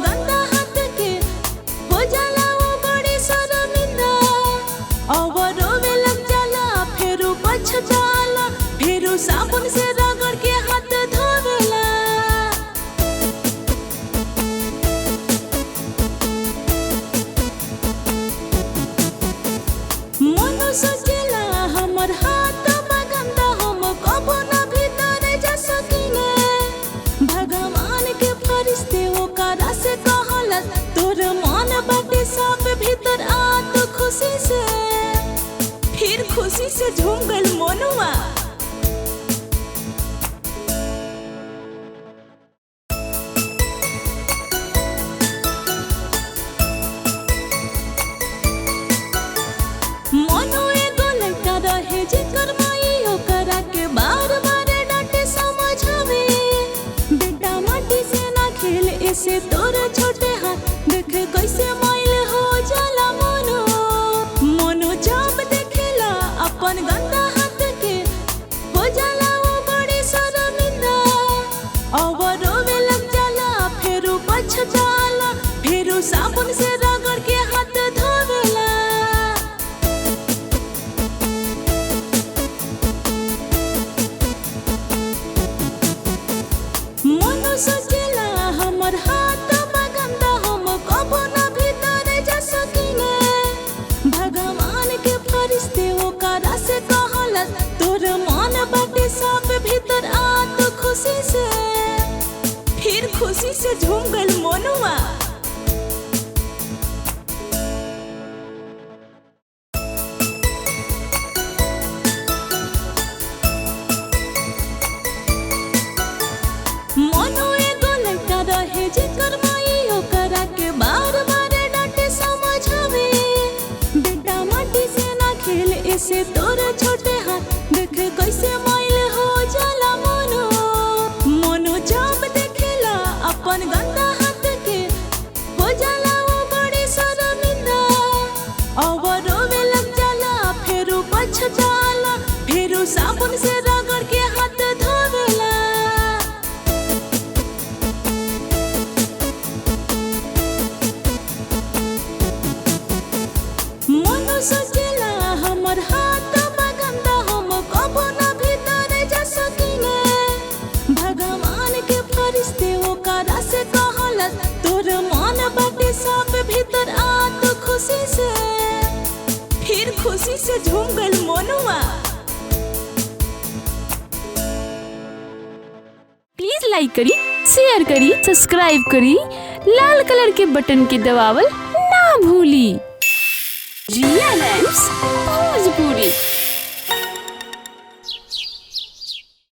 गंदा हाथ के हो जाला वो बड़ी शर्मिंदा। अब रोवे लग जाला फेरू पछताला, फेरू साबुन से रगड़ के हाथ धोवेला। मनो सोचेला हमर हाथ गंदा, हम कबो न भीतर जा सकीले। भगवान के फरिश्ते ओकरा से कहलस तोर मन बाटे सब भीतर आ तो खुशी से। फिर खुशी से झूम गल मनुआ। मनु एगो लड़का रहे जेकर माई ओकरा के बार बार डांटे समझावे। बेटा माटी से ना खेल ऐसे तोर छोटे हाथ देख कैसे मैल हो जाला मनु। मनु जब देखेला अपन गंदा हाथ के हो जाला वो बड़ी शर्मिंदा। अब रोवे लग जाला फेरू पछताला, फेरू साबुन से रगड़ के हाथ धोवेला। मनु सोचेला हमर हाथ गंदा, हम कबो न भीतर जा सकीले। भगवान के फरिश्ते ओकरा से कहलस तोर मन बाटे सब भीतर आ तो खुशी से। फिर खुशी से झूम गल मनुआ। मनु एगो लड़का रहे जेकर माई ओकरा के बार बार डांटे समझावे। बेटा माटी से ना खेल ऐसे तोर छोटे हाथ देख कैसे मैल हो जाला मनु। मनु जब देखेला अपन गंदा हाथ के हो जाला वो बड़ी शर्मिंदा। अब रोवे लग जाला फेरू पछताला, फेरू साबुन से रगड़ के हाथ धोवेला। मनु सोचेला हमर हाथ गंदा, हम कबो न भीतर जा सकीले। भगवान के फरिश्ते ओकरा से कहलस तोर मन बाटे सब भीतर आ तो खुशी से। फिर खुशी से झूम गल मनुआ। प्लीज लाइक करी, शेयर करी, सब्सक्राइब करी, लाल कलर के बटन के दबावल ना भूली। रिया भोजपुरी।